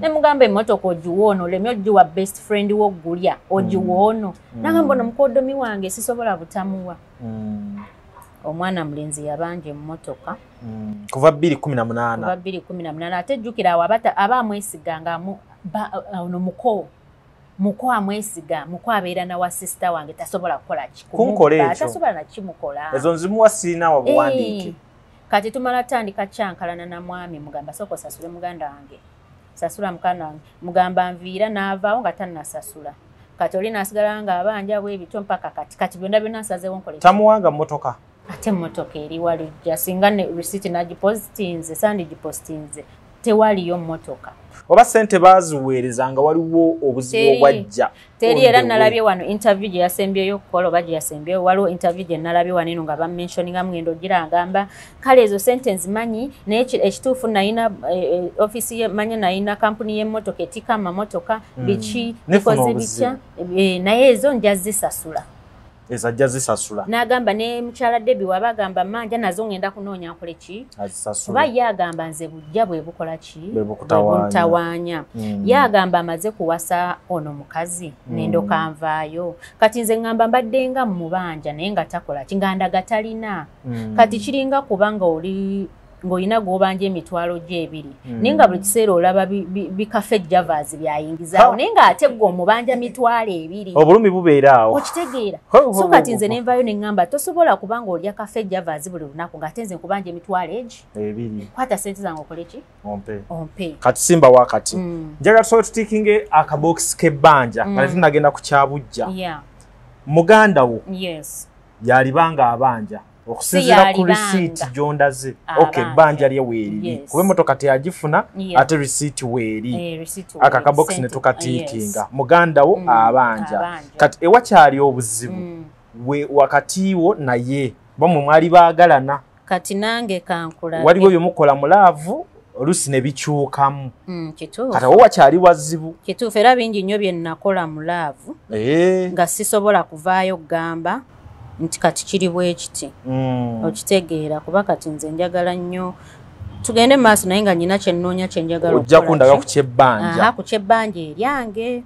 ne mugamba emmotoka ogiwa ono oleme ogiwa best friend wo gulya ogiwa ono nagamba ono mukodomi wange sisobola butamuwa omwana mulenzi yabanja emmotoka kuva 2018 ate jjukira awo abamwesiganga ono muko amwesiga muko abeera nawa sister wange tasobola kukola tasobola nakimukola ezo nzimuwa sirina wabuwandiike kati tumala tandika kyankalana na mwami mugamba soko sasule muganda wange sasula mukana wange mugamba nviira n'avaawo nga tannasasula kati oli nasigala nga abanja bwebityo mpaka kati byonna binasazeewo nkole tamuwanga mmotoka ate mmotoka eri walujja singa ne receipt nagipositinze sandi gipositinze tewaliyo mmotoka. Oba sente baziweerezanga waliwo obuzibu obwajja. Teri era nalabye wano interview gye yasembyeyo okukola oba gye yasembyeyo waliwo interview gye nalabye wano eno nga bamentioninga Ngendo Gira agamba kale ezo sentence manyi naye ekituufu nayina office ye manya nayina kampuni y'emmotoka etikama motoka biki bikoze bitya naye ezo njazisasula. Ezajja zisasula. N'agamba ne mukyala Debbie wabagamba manja nazo ngenda kunoonya nkole ki? Kuba yagamba nze bujja bwe bukola ki? Bwe bukutawaanya. Yagamba amaze kuwasa ono mukazi nendo kanvaayo. Kati nze ngamba mbadde nga mubanja naye nga takola ki nganda gatalina. Kati kiringa kubanga oli ng'olina gw'obanja emitwalo gye ebiri naye nga buli kiseera olaba bikafe javas byayingizaawo naye ng'ate gwe omubanja mitwalo ebiri obulumi bubeera awo okitegeera so kati nze ne nvaayo ne ŋŋamba tosobola kubanga olya kafe javas buli lunaku ng'ate nze nkubanja emitwalo ebiri kwata sente zange okole ki ompe kati simba wakati njagala tusobola tutiikinge akabokisi k'ebbanja nga tetunagenda ku kyabujja muganda wo yalibanga abanja okusinziira ku risiiti gy'ondaze ebbanja lye weeriri kuba emmotoka teyagifuna ate risiiti weeri akakabokisi ne tukatiikinga muganda wo abanja kati ewakyali obuzibu wakati wo naye bamwe mwali baagalana kati nange kankula waliwo byemukola mu laavu oluusi ne bikyukamu kati wo wakyali wazibu kituufu era bingi nnyo bye nnakola mu laavu nga sisobola kuvaayo kugamba nti kati kiri bwe kiti okitegeera kuba kati nze njagala nnyo tugende maaso naye nga nyina kyennoonya kyenjagala ojja kundaga ku kyebbanja ku kyebbanja eryange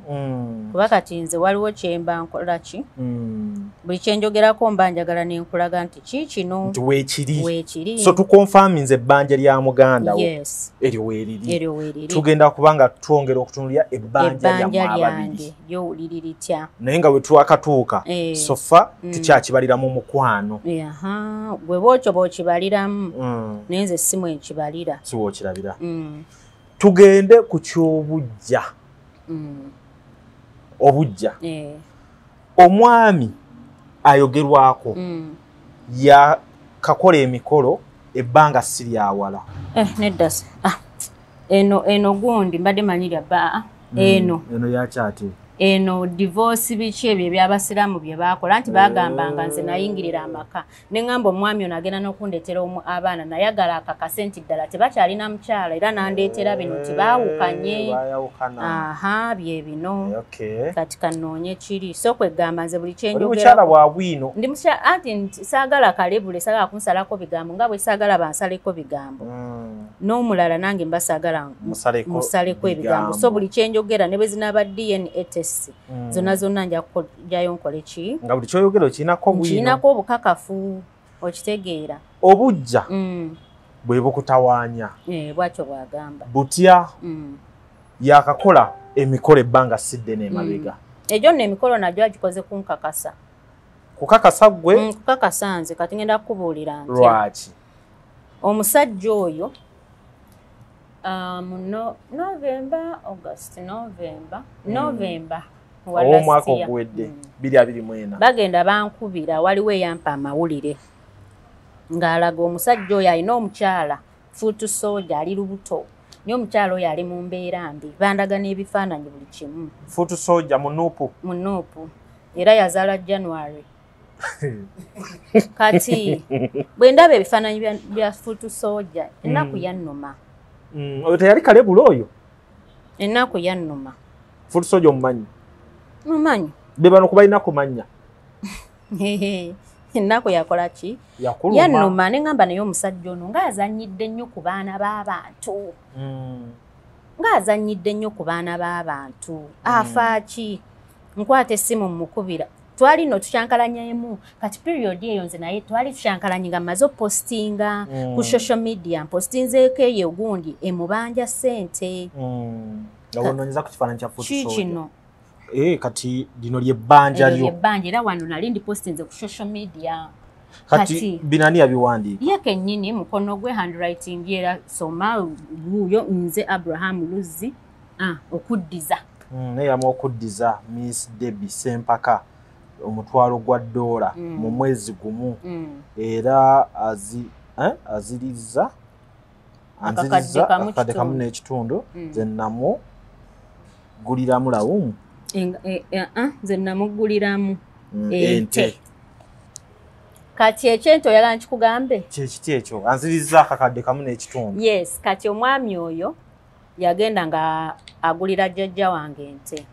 kuba kati nze waliwo kyemba nkola ki buli kyenjogerako mba njagala nenkulaga nti kikino nti weekiri so tukonfaminze ebbanja lya muganda wo eryo weeriri tugenda kubanga twongera okutunulira ebbanja lyange lyowuliri litya naye nga bwe twakatuuka sofa tukyakibaliramu mukwano bwe bookyo bookibaliramu naye nze simu ekibalira siwo kirabira tugende ku kyobujja obujja omwami ayogerwako yakakola emikolo ebbanga si lyawala nedda eno gundi mbadde manyirya bba eno yakyate eno divorce biki ebyo ebyabasiraamu bye baakola nti bagambanga nze nayingirira amaka ne ngamba omwami ono agenda n'okundeetera abaana nayagala akakasenti ddala tebakyalina mukyala era nandeetera bino nti baawukanye bye bino kati kanoonye kiri so kwegamba nze buli kyenjogermukyala bwabwino ndi anti saagala kalebule saagala kunsalako bigambo nga bwe saagala bansaleko bigambo n'omulala nange mba saagala musaleko ebigambo so buli kyenjogera ne bwe zinaaba DNA zonna njayo nkole ki nga buli kyoyogera kirinako obukakafu okitegeera obujja bwe bukutawaanya bwatyo bwagamba butya yakakola emikolo ebbanga sidde n'emabega egyo nno emikolo nagyo agikoze kunkakasa kukakasa gwe kukakasa nze kati ngenda kukubuulira ntya lwaki omusajja oyo November omwaka oguwedde 2024 bagenda bankubira waliwo eyampa amawulire ng'alaga omusajja oyo alina omukyala fuutu soja ali lubuto naye omukyala oyo ali mu mbeera mbi bandaga n'ebifaananyi buli kimu fuutu soja munuupu era yazaala January kati bwe ndaba ebifaananyi bya fuutu soja ennaku yannuma oyo teyali kalebula oyo ennaku yannuma fuutu soja omumanyi mumanyi be bano kubalina kumanya ennaku yakola ki yannuma ne ngamba naye omusajja ono ng'azannyidde nnyo ku baana b'abantu afa ki nkwata essimu mukubira twali no tushankalanyemu kati period eyo nze naye twali tushankalanye nga maze postinga ku social media postinzeeko eyo gundi emubanja sente ngabononyeza ku kifaananyi kya fuutu soja kino kati lino lyebbanja lyo ebbanja era wano nali ndi postinze ku social media kati binani yabiwandiika ye kennyini mukono gwe handwriting era soma guyo nze Abraham Luzzi okuddiza neyama okuddiza Miss Debbie Sempaka omutwalo gwa $1 mu mwezi gumu era aziriza anziriza akakadde kamu n'ekitundu nze namuguliramu lawumu nze namuguliramu ente. Kati ekyento oyagala nkikugambe kyekiti ekyo anziriza akakadde kamu n'ekitundu. Yes, kati omwami oyo yagenda nga agulira jjajja wange ente.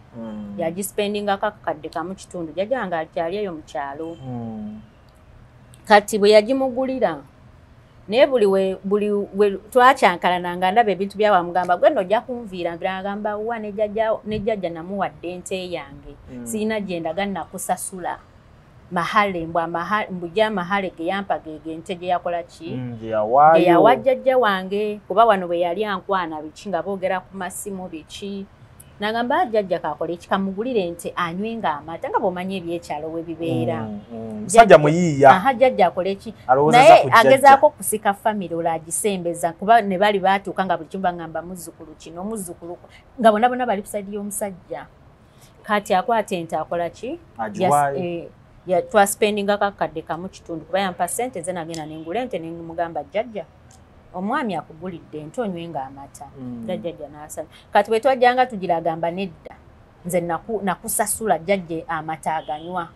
Yagispendingako akakadde kamu kitundu. Jjajja wange akyali eyo mu kyalo. Kati bwe yagimugulira naye buli we twakyankalananga ndaba ebintu byawamugamba gwe nno ojja kunviira nvira agamba wa ne jjajja namuwadde ente yange sirina gye ndaga nakusasula mahale mbujja mahale ge yampa ge ente gye yakola ki ge yawa jjajja wange kuba wano bwe yali ankwana biki nga boogera ku masimu biki nagamba jjajja kakola ekikamugulira ente anywenga amata nga bw'omanyi ebyekyalo we bibeera musajja muyiiya jjajja akola eki naye agezaako kusika famire olwagisembeza kuba ne bali baatuuka nga buli kimu bagamba muzzukulu kino muzzukulu nga bonna bonna bali kusaidi y'omusajja kati akwata ente akola ki twaspendingako akakadde kamu kitundu kuba yampa ssente ze nagenda nengula ente nemugamba jjajja omwami akugulidde ente onywenga amata jjajja n'asala kati bwe twajjanga tugiragamba nedda nze nakusasula jjajja amata aganywa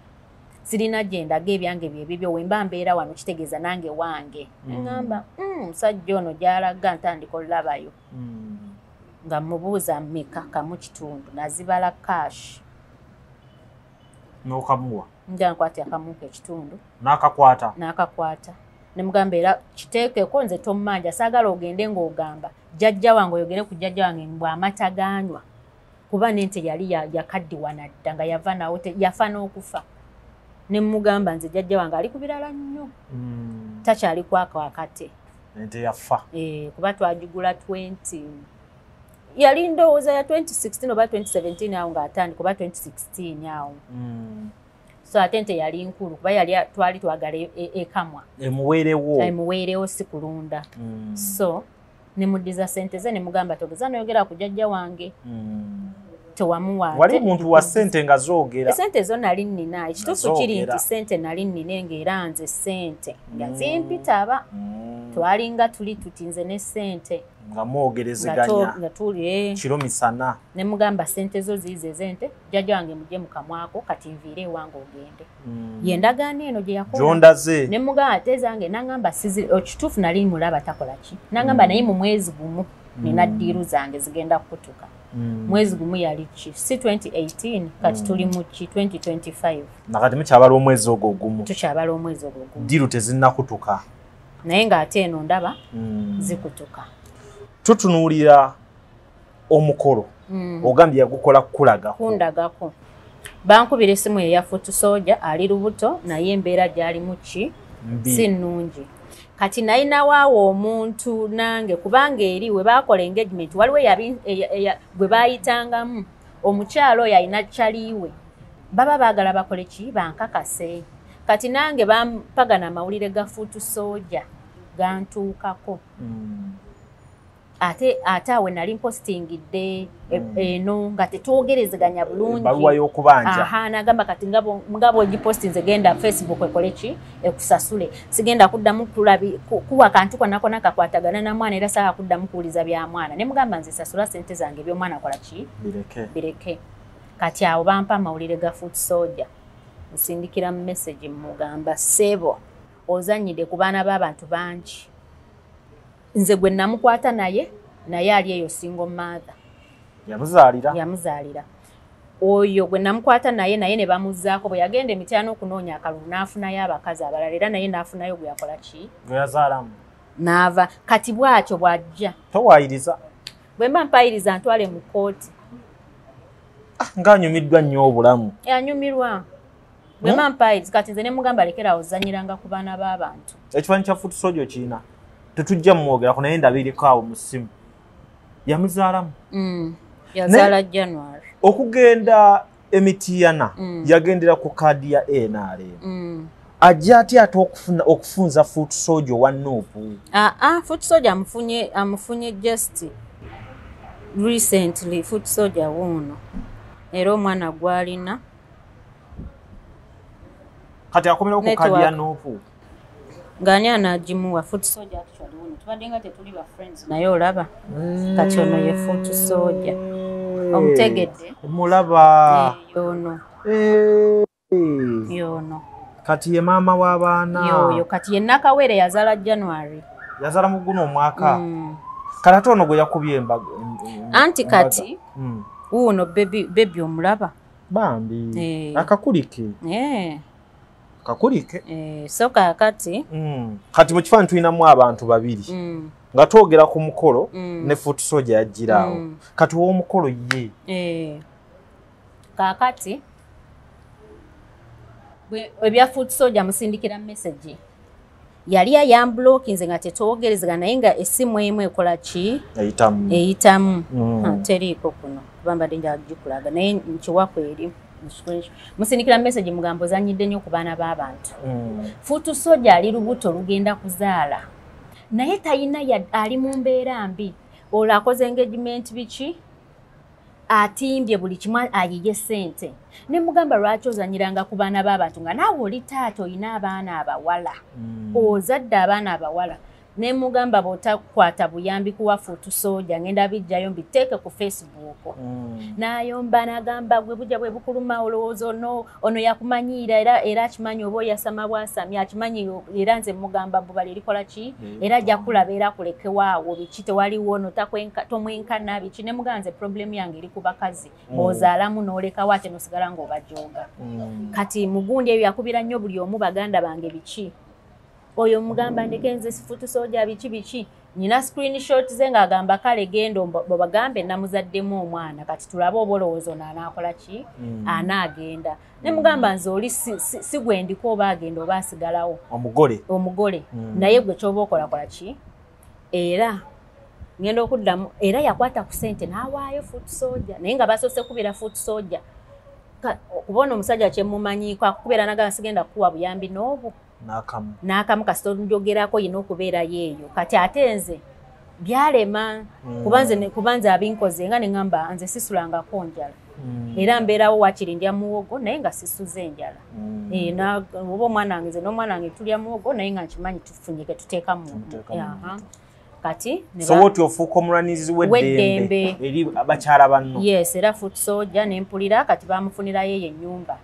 sirina gye ndaga ebyange byebibyo wemba mbeera wano kitegeeza nange wange ngamba musajja ono gy'alaga ntandika olabayo nga mubuuza mmeka kamu kitundu nazibala kashi n'okamuwa nja nkwata akamu k'ekitundu n'akakwata nemugamba era kiteekeko nze tommanja saagala ogende ng'ogamba jjajja wange oyogere ku jjajja wange mbw amata ganywa kuba n'ente yali yakaddiwa nadda nga yava nawo yafa n'okufa nemugamba nze jjajja wange ali ku birala nnyo takyali kwaka wakate ente yafa kuba twagigula 20 yali ndowooza ya 2016 oba 2017 awo ng'atandika oba 2016 awo so ate ente yali nkulu kuba twali twagala ekamwa emuweerewo si kulunda so nemuddiza ssente ze nemugamba togeza noyogera ku jjajja wange tewamuwa wali muntu wa ssente nga zoogera ssente zo nali nnina ekituufu kiri nti ssente nali nnina ng'era nze ssente nga zimpitaba twalinga tuli tutinze ne ssente nga mwogerezeganya kiro misana nemugamba ssente zo ziize zente jjajja wange mujje mukamwako kati nviire ewange ogende yendagaano eno gye yakola gyondaze nemugamba ate zange nangamba ekituufu nali mulaba takola ki nangamba naye mu mwezi gumu nina ddiiru zange zigenda kukutuka mwezi gumu yali ki si 2018 kati tuli mu ki 2025 nakati mukyabala omwezi ogwo ogumu tukyabala omwezi ogwo ogumu ddiiru tezinnakutuka naye ng'ate eno ndaba zikutuka tutunuulira omukolo ogambye yagukola kundagako bankubira essimu eya Foot Soldier ali lubuto naye embeera gy'alimu ki si nnungi kati nayinawaawo omuntu nange kubanga eri we baakola engagement waliwo bwe baayitangamu omukyalo oyo alina kyaliiwe baba baagala bakole ki bankakase kati nange bampagana amawulire ga Foot Soldier gantuukako ate awe nali mpostingidde eno nga tetwogerezeganya bulungi baluwa y'okubanja nagamba kati ngabo ogipostinze genda Facebook ekole ki ekusasule sigenda kuddamu kuwa kantu konako nakakwatagana na mwana era saa kuddamu kuwuliza bya mwana ne mugamba nze sasula ssente zange by'omwana akola ki bireke kati awo bampa amawulire ga Foot Soldier nsindikira mu message mugamba sebo ozanyide ku baana b'abantu bangi nze gwe namukwata naye ali eyo single mother yamuzaalira oyo gwe namukwata naye ne bamuzaako bwe yagenda emityano okunoonya akalulu n'afunayo abakazi abalala era naye n'afunayo gwe yakola ki gwe yazaalamu n'ava kati bw'atyo bw'ajja towayiriza bwe mba mpayiriza ntwale mu kooti ng'anyumiddwa nnyo obulamu anyumirwa bwe mba mpayiriza kati nze ne mugamba alekera ozanyiranga ku baana b'abantu ekifaananyi kya Foot Soldier kiina tetujja mumwogerako naye ndabiriko awo mu ssimu yamuzaalamu yazaala January okugenda emitiyana yagendera ku kaadi ya NRM ajja ate okufunza Foot Soldier wa Nuupu Foot Soldier amufunye just recently Foot Soldier wuno era omwana gwalina kati akomera ku kaadi ya Nuupu ngani anajimuwa foot soldier actually uno tubadde nga tetuli ba friends naye olaba kati ono ye foot soldier omutegedde mulaba yono kati ye maama w'abaana yoyo kati ye Nakawere yazala January yazala mu guno omwaka kati ono gwe yakubye embaga anti kati uno baby omulaba bambi akakulike kakulike so kakati kati mu kifaananyi tulinamu abantu babiri nga twogera ku mukolo ne foot soldier yajjiraawo kati w'omukolo ye kakati ebya foot soldier musindikira message yali ayamblokinze nga tetwogerezega naye nga essimu emu ekola ki eyitamu teriiko kuno kubambadde nja gikulaga naye nkiwako eri musindikira message mugambo zanyidde nnyo ku baana b'abantu foot soldier ali lubuto lugenda kuzaala naye tayina ali mu mbeera mbi olwo akoze engagement biki atimbye buli kimu ayiye ssente ne mugamba lwaki ozanyiranga ku baana b'abantu nga naawe oli taata olina abaana abawala ozadde abaana abawala ne mugamba bw'otakwata buyambi kuwa foot soldier ngenda bijjayo mbiteeke ku Facebook n'ayomba n'agamba gwe bujja bwe bukuluma olowooza ono yakumanyiira era akimanyi oba oyasama bwasamya akimanyi era nze mugamba bubali erikola ki era ajja kulaba era kulekewaawo biki tewaliwo ono tomwenkana biki ne mugamba nze problemu yange eri ku bakazi bw'ozaalamu n'olekawo ate n'osigala ng'obajooga kati mugundi ebyo yakubira nnyo buli omu baganda bange biki oyo mugamba ndeke nze foot soldier biki nina screenshot ze ng'agamba kale gendo bagambe namuzaddemu omwana kati tulabe obolowoozo n'anaakola ki anaagenda ne mugamba nze oli si gwe ndiko oba agenda oba asigalawo omugole naye gwe kyoba okolakola ki era ngenda okuddamu era yakwata ku ssente n'awaayo foot soldier naye nga basoose kubira foot soldier kubona omusajja kyemumanyiiko akukubeera nagamba sigenda kukuwa buyambi n'obwo n'akamu kasita onjogerako yina okubeerayo eyo kati ate nze byalema kubanze abinkoze nga ne ŋŋamba nze sisulangako njala era mbeerawo wakiri ndya muwogo naye nga sisuze enjala oba omwana wange nze n'omwana wange tulya muwogo naye nga nkimanyi tufunyike tuteeka mu kati sowoti ofuuka omulwanizi w'eddembe eri abakyala banno yes era foot soldier nempulira kati bamufunirayo eyo ennyumba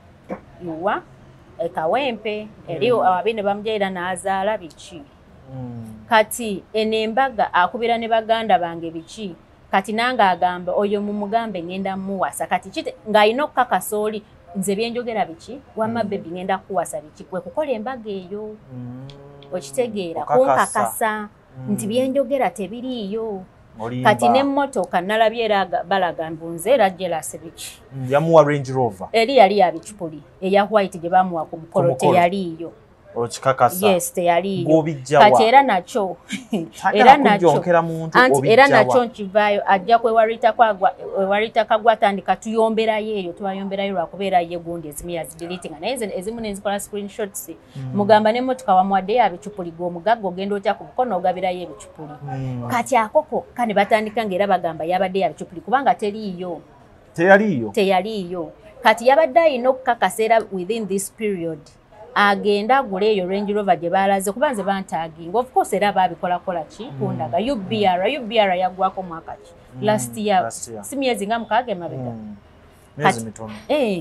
yuwa ekawempe eri abine bamujaira n'azaala biki kati enembaga akubira ne baganda bange biki kati nange agamba oyo mumugambe ngenda muwasa kati kite ng'alina okukakasa oli nze byenjogera biki wamma bebi ngenda kuwasa biki kwe kukola embaga eyo okitegeera kunkakasa nti byenjogera tebiriiyo kati n'emmotoka nalabye era balaga mbunze era jelase biki yamuwa Range Rover eri yali ya bikipuli eya white gye bamuwa ku mukolo teyaliiyo okikakasa yes teyaliiyo kati era nakyo era nakyo nkivaayo ajja kwewarita kagwa atandika tuyomberayo eyo tubayomberayo lwakubeera ye gundi ezimu yazidilitinga naye ezimu nenzikola screenshots mugamba n'emmotoka wamuwaddeyo abikipuli g'omugagga ogenda otya ku mukono ogabirayo ebikipuli kati akoko kane batandika ng'era bagamba yabaddeyo abikipuli kubanga teyaliiyo kati yabadde alina okukakasa era within this period agenda agula eyo Range Rover gye baalaze kuba nze bantaaginga of course era baabikolakola ki kundaga UBR yaggwako mwaka ki last year si myezi nga mukaaga emabega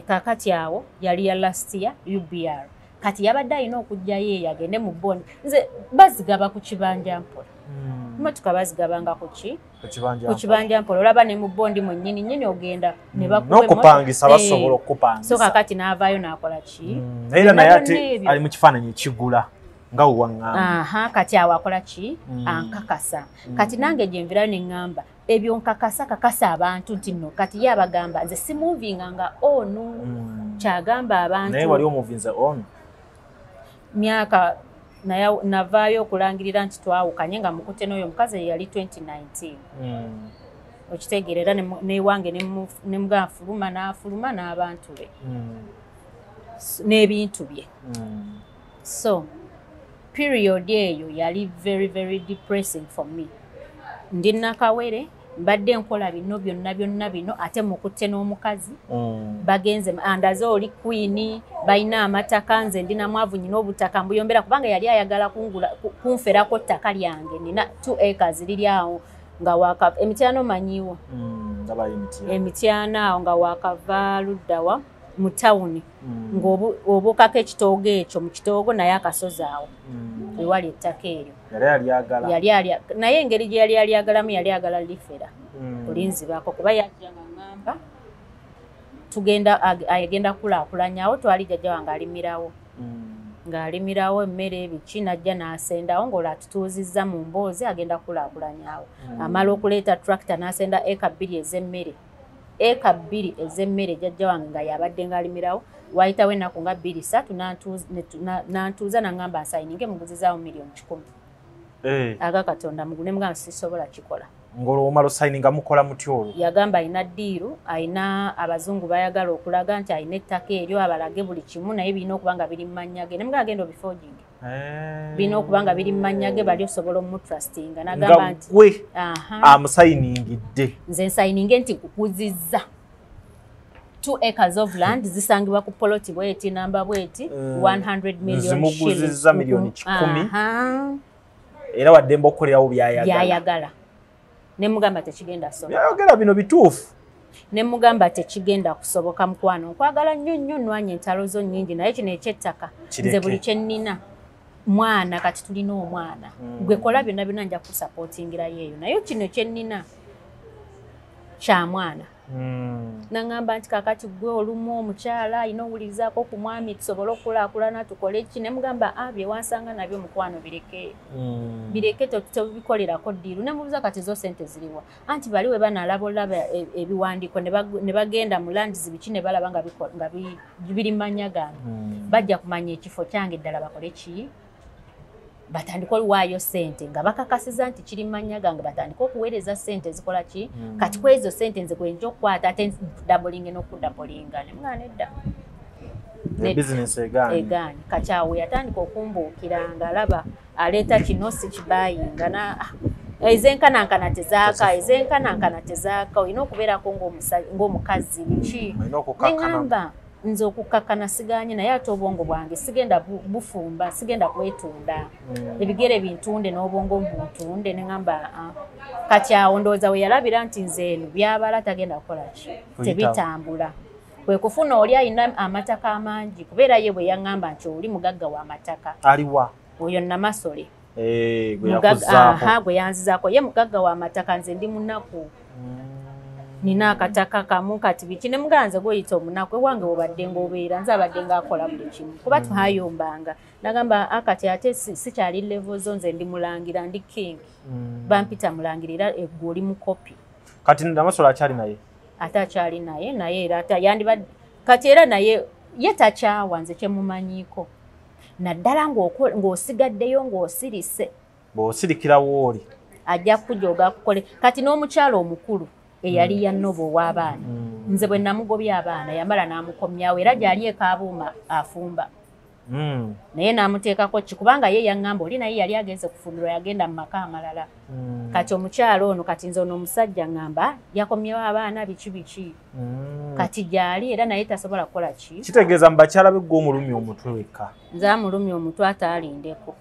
kakati awo yali ya last year UBR kati yabadde alina okujjayo eyo agende mu bondi nze bazigaba ku kibanja mpola motoka bazigabanga ku kibanja mpola olaba ne mu bondi mwennyini ogenda ne bakupangisa basobola okupangisa so kakati n'avaayo n'akola ki era naye ate ali mu kifaananyi ekigula nga wewaŋŋamba kati awo akola ki ankakasa kati nange gye nvirayo ne ŋŋamba ebyo nkakasa abantu nti nno kati ye abagamba nze simuvinga nga onu kyagamba abantu naye wali omuvinze onu myaka navaayo okulangirira nti twawukanye nga mukute n'oyo omukazi yali 2019 okitegeerera newange nemugamba fuluma n'abantu be n'ebintu bye so period eyo yali very very depressing for me ndi Nakawere mbadde nkola bino byonna bino ate mukutte n'omukazi bagenze andaze oli queen balina amataka nze ndina mwavu nyina obutaka mbuyombera kubanga yali ayagala kunferako ttaka lyange nina 2 acres liri awo nga waka emityano manyiwo emityana awo nga wakava luddawa mu tawuni ng'obukako ekitoogo ekyo mu kitoogo naye akasozi awo ewali ettaka eryo naye engeri gye yali alyagalamu yali agala lifera olinzibako kuba yajja nga ŋŋamba agenda kulaakulanyawo twali jjajja wange alimirawo ng'alimirawo emmere ebiki najja n'asendawo ng'olwo atutuuzizza mu mboozi agenda kulaakulanyawo amala okuleeta tractor n'asenda eka 2 ez'emmere eka 2 ez'emmere jjajja wange nga yabadde ng'alimirawo wayitawo ennaku nga 2-3 n'antuuza n'aŋŋamba nsayininge muguzizaawo $1,000,000 aga Katonda mugune mugamba sisobola kikola ngolo omalo sayininga mukola mutyo olwo yagamba alina ddiiru alina abazungu bayagala okulaga nti alina ettaka eryo abalage buli kimu naye birina okuba nga biri mu mannya ge ne mugamba agenda obiforging birina okuba nga biri mu mannya ge bali osobola omutrustinga n'agamba nti gwe amusayiningidde nze nsayininge nti nkukuzizza 2 acres of land zisangibwa ku poloti bweti namba bweti 100 million zimuguzizza milioni 10 era waddemba okukolerawo byayagala ne mugamba tekigenda soboka byayogera bino bituufu ne mugamba tekigenda kusoboka mukwano nkwagala nnyo nwanye entalo zo nnyingi naye kino ekyettaka nze buli kye nnina mwana kati tulina omwana gwe kola byonna nja kusapootingira yeeyo naye kino kye nnina kya mwana nangamba nti kakati gwe olumu omukyala alina owulirizaako ku mwami tusobole okulaakulana tukole ki ne mugamba bye wansanga nabyo mukwano bireke tobikolerako ddiiru ne mubuuza kati zo sente ziriwa anti bali we banaalaba olaba ebiwandiiko ne bagenda mu landizi biki ne balaba nga biri mannya gange bajja kumanya ekifo kyange ddala bakole ki batandika oluwaayo sente nga bakakasiza nti kiri mannya gange batandika okuweereza sente zikola ki kati kwezo sente nze gwenja okukwata ate dabolinge n'okudabolinga ne mwana edda egaani kakyawe yatandika okumbuukira nga alaba aleeta kino si kibayinga ezenkanankana tezaaka olina okubeerako ng'omukazi biki neŋŋamba nze okukkakkana siganye naye ate obwongo bwange sigenda bufumba sigenda kwetunda ebigere bintunde n'obwongo buntunde neŋŋamba kati awo ndowooza we yalabira nti nze eno byabala tagenda kukola ki tebitambula kwe kufuna oli alina amataka amangi kubeera ye bwe yaŋŋamba nti oli mugagga w'amataka aliwa oyo Namasole gwe yanzizaako ye mugagga w'amataka nze ndi munaku nina akataka kamu kati biki ne muganze goyita omunaku ewange obadde ng'obeera nze abadde ng'akola buli kimu kuba tuhayombanga nagamba akati ate sikyali level zo nze ndi mulangira ndi king bampita mulangirira egwe oli mukopi kati Namasole akyali naye ate akyali naye era yandibadde kati era naye ye takyawa nze kyemumanyiiko naddala ng'osigaddeyo ng'osirise bw'osirikirawo oli ajja kujooga akukole kati n'omukyala omukulu eyali yannobo ow'abaana nze bwe namugobya abaana yamala n'amukomyawo era gyali ekaabuuma afumba naye n'amuteekako ki kubanga ye yaŋŋamba oli naye yali agenze kufumbirwa yagenda mu maka amalala kati omukyala ono kati nze ono omusajja ŋŋamba yakomyewo abaana biki kati gyali era naye tasobola kukola ki kitegeeza mu bakyala be gwe omulumya omutwe wekka nze amulumya omutwe ate alindeko